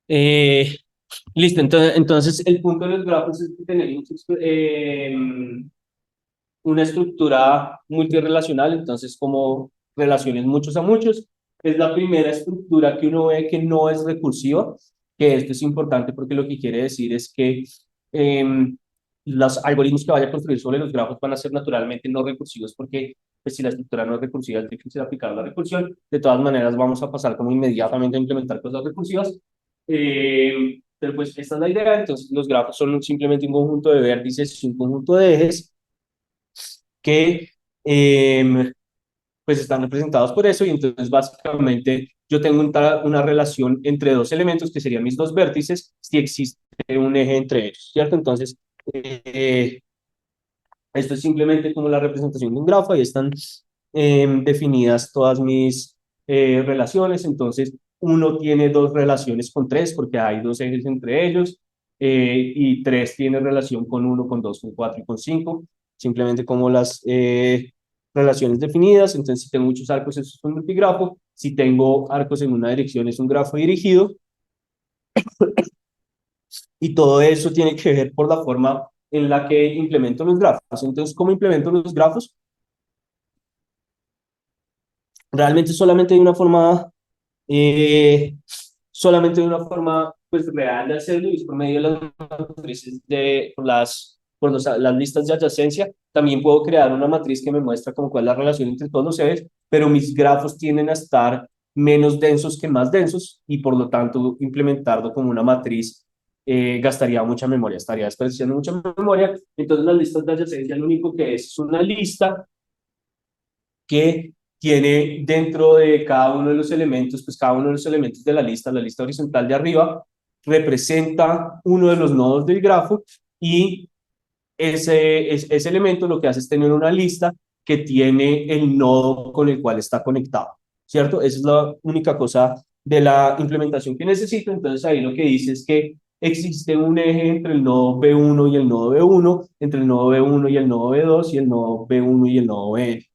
Eh, Listo, entonces el punto de los grafos es que tenemos una estructura multirrelacional, entonces como relaciones muchos a muchos. Es la primera estructura que uno ve que no es recursiva, que esto es importante porque lo que quiere decir es que los algoritmos que vaya a construir sobre los grafos van a ser naturalmente no recursivos porque pues, si la estructura no es recursiva es difícil aplicar la recursión. De todas maneras vamos a pasar como inmediatamente a implementar cosas recursivas. Pero pues esta es la idea, entonces los grafos son simplemente un conjunto de vértices y un conjunto de ejes que pues están representados por eso y entonces básicamente yo tengo una relación entre dos elementos que serían mis dos vértices si existe un eje entre ellos, ¿cierto? Entonces, eh, esto es simplemente como la representación de un grafo, ahí están definidas todas mis relaciones, entonces uno tiene dos relaciones con tres porque hay dos ejes entre ellos, y tres tiene relación con uno, con dos, con cuatro y con cinco, simplemente como las relaciones definidas, entonces si tengo muchos arcos, eso es un multigrafo, si tengo arcos en una dirección es un grafo dirigido, y todo eso tiene que ver por la forma en la que implemento los grafos. Entonces, ¿cómo implemento los grafos? Realmente solamente hay una forma pues real de hacerlo y es por medio de las matrices las listas de adyacencia. También puedo crear una matriz que me muestra como cuál es la relación entre todos los ejes, pero mis grafos tienden a estar menos densos que más densos y por lo tanto implementarlo como una matriz gastaría mucha memoria, estaría desperdiciando mucha memoria. Entonces las listas de adyacencia lo único que es una lista que tiene dentro de cada uno de los elementos, pues cada uno de los elementos de la lista horizontal de arriba, representa uno de los nodos del grafo y ese elemento lo que hace es tener una lista que tiene el nodo con el cual está conectado, ¿cierto? Esa es la única cosa de la implementación que necesito. Entonces ahí lo que dice es que existe un eje entre el nodo B1 y el nodo B1, entre el nodo B1 y el nodo B2 y el nodo B1 y el nodo B.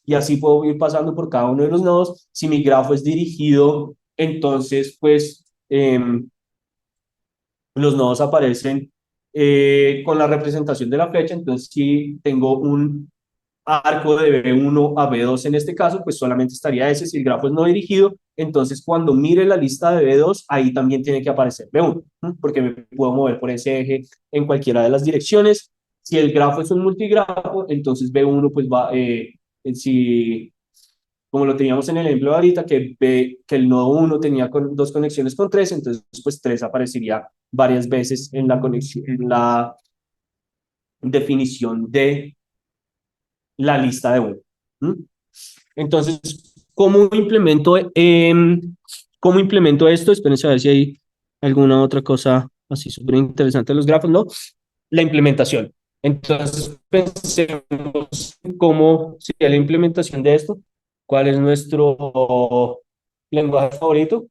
Y así puedo ir pasando por cada uno de los nodos. Si mi grafo es dirigido, entonces pues los nodos aparecen con la representación de la flecha. Entonces si tengo un arco de B1 a B2 en este caso, pues solamente estaría ese. Si el grafo es no dirigido, entonces cuando mire la lista de B2, ahí también tiene que aparecer B1, porque me puedo mover por ese eje en cualquiera de las direcciones. Si el grafo es un multigrafo, entonces B1 pues va, si como lo teníamos en el ejemplo de ahorita, que el nodo uno tenía dos conexiones con tres, entonces pues 3 aparecería varias veces en la conexión, en la definición de la lista de uno. Entonces, ¿cómo implemento esto? Espérense a ver si hay alguna otra cosa así súper interesante de los grafos, ¿no? La implementación. Entonces, pensemos cómo sería la implementación de esto. ¿Cuál es nuestro lenguaje favorito?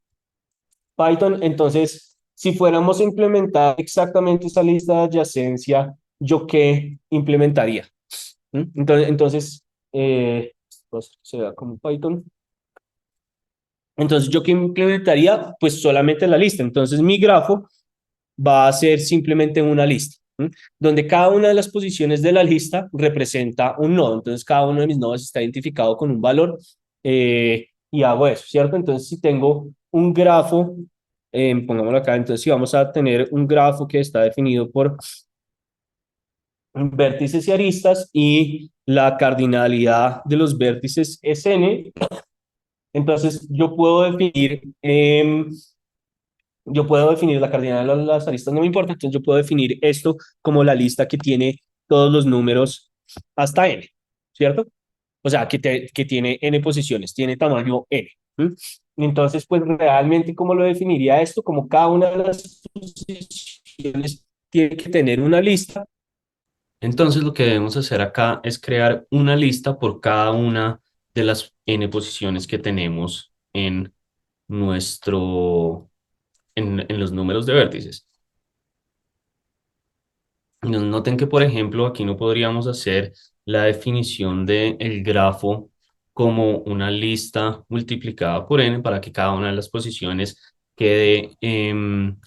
Python. Entonces, si fuéramos a implementar exactamente esta lista de adyacencia, ¿yo qué implementaría? Entonces, pues, se da como Python. Entonces, ¿yo qué implementaría? Pues solamente la lista. Entonces, mi grafo va a ser simplemente una lista, donde cada una de las posiciones de la lista representa un nodo. Entonces, cada uno de mis nodos está identificado con un valor y hago eso, ¿cierto? Entonces, si tengo un grafo, pongámoslo acá, entonces si vamos a tener un grafo que está definido por vértices y aristas y la cardinalidad de los vértices es n, entonces yo puedo definir la cardinalidad de las aristas, no me importa, entonces yo puedo definir esto como la lista que tiene todos los números hasta n, ¿cierto? O sea, que tiene n posiciones, tiene tamaño n. Entonces, pues realmente, ¿cómo lo definiría esto? Como cada una de las posiciones tiene que tener una lista. Entonces lo que debemos hacer acá es crear una lista por cada una de las n posiciones que tenemos en nuestro, en los números de vértices. Noten que, por ejemplo, aquí no podríamos hacer la definición del grafo como una lista multiplicada por n para que cada una de las posiciones quede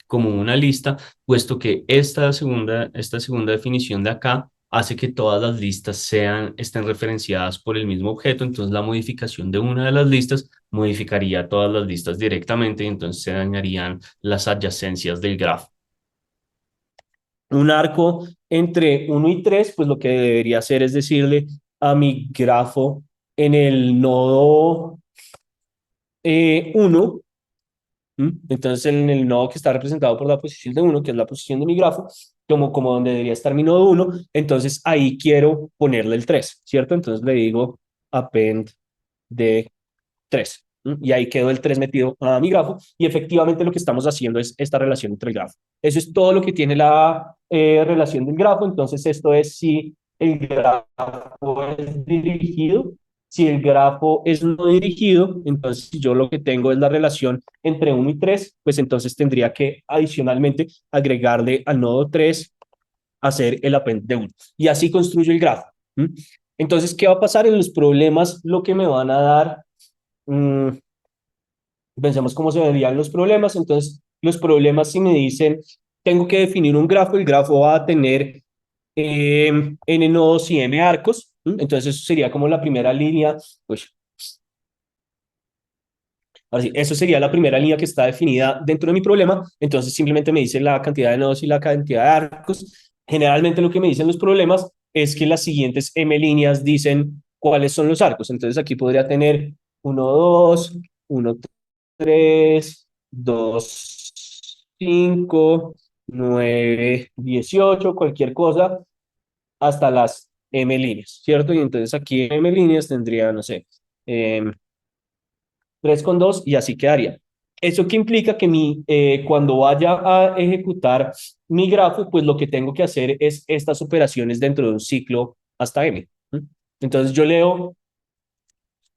como una lista, puesto que esta segunda definición de acá hace que todas las listas estén referenciadas por el mismo objeto, entonces la modificación de una de las listas modificaría todas las listas directamente y entonces se dañarían las adyacencias del grafo. Un arco entre uno y 3 pues lo que debería hacer es decirle a mi grafo en el nodo 1. Entonces, en el nodo que está representado por la posición de uno, que es la posición de mi grafo, como donde debería estar mi nodo uno, entonces ahí quiero ponerle el 3, ¿cierto? Entonces le digo append de 3. Y ahí quedó el 3 metido a mi grafo. Y efectivamente lo que estamos haciendo es esta relación entre el grafo. Eso es todo lo que tiene la relación del grafo. Entonces, esto es si el grafo es dirigido. Si el grafo es no dirigido, entonces si yo lo que tengo es la relación entre uno y 3, pues entonces tendría que adicionalmente agregarle al nodo 3 hacer el append de 1. Y así construyo el grafo. Entonces, ¿qué va a pasar en los problemas? Lo que me van a dar, mmm, pensemos cómo se verían los problemas. Entonces, los problemas si me dicen, tengo que definir un grafo, el grafo va a tener n nodos y m arcos. Entonces, eso sería como la primera línea. Pues, ahora sí, eso sería la primera línea que está definida dentro de mi problema. Entonces, simplemente me dice la cantidad de nodos y la cantidad de arcos. Generalmente lo que me dicen los problemas es que las siguientes m líneas dicen cuáles son los arcos. Entonces, aquí podría tener uno 2 1 3 2 5 9 18 cualquier cosa, hasta las M líneas, ¿cierto? Y entonces aquí M líneas tendría, no sé, 3 con 2 y así quedaría. Eso que implica que cuando vaya a ejecutar mi grafo, pues lo que tengo que hacer es estas operaciones dentro de un ciclo hasta M. Entonces yo leo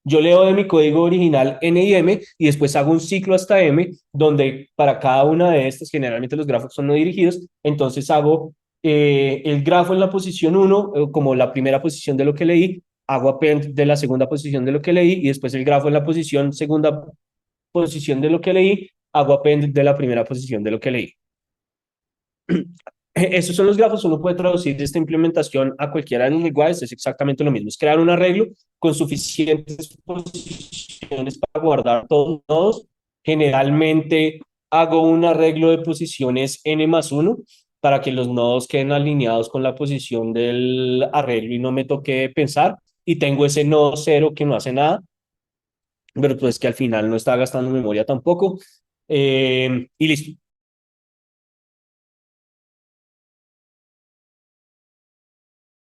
de mi código original N y M y después hago un ciclo hasta M donde para cada una de estas, generalmente los grafos son no dirigidos, entonces hago el grafo en la posición 1 como la primera posición de lo que leí, hago append de la segunda posición de lo que leí y después el grafo en la segunda posición de lo que leí, hago append de la primera posición de lo que leí. Esos son los grafos, uno puede traducir esta implementación a cualquiera de los lenguajes, es exactamente lo mismo, es crear un arreglo con suficientes posiciones para guardar todos los nodos. Generalmente hago un arreglo de posiciones n más 1 para que los nodos queden alineados con la posición del arreglo y no me toque pensar. Y tengo ese nodo 0 que no hace nada, pero pues que al final no está gastando memoria tampoco. Y listo.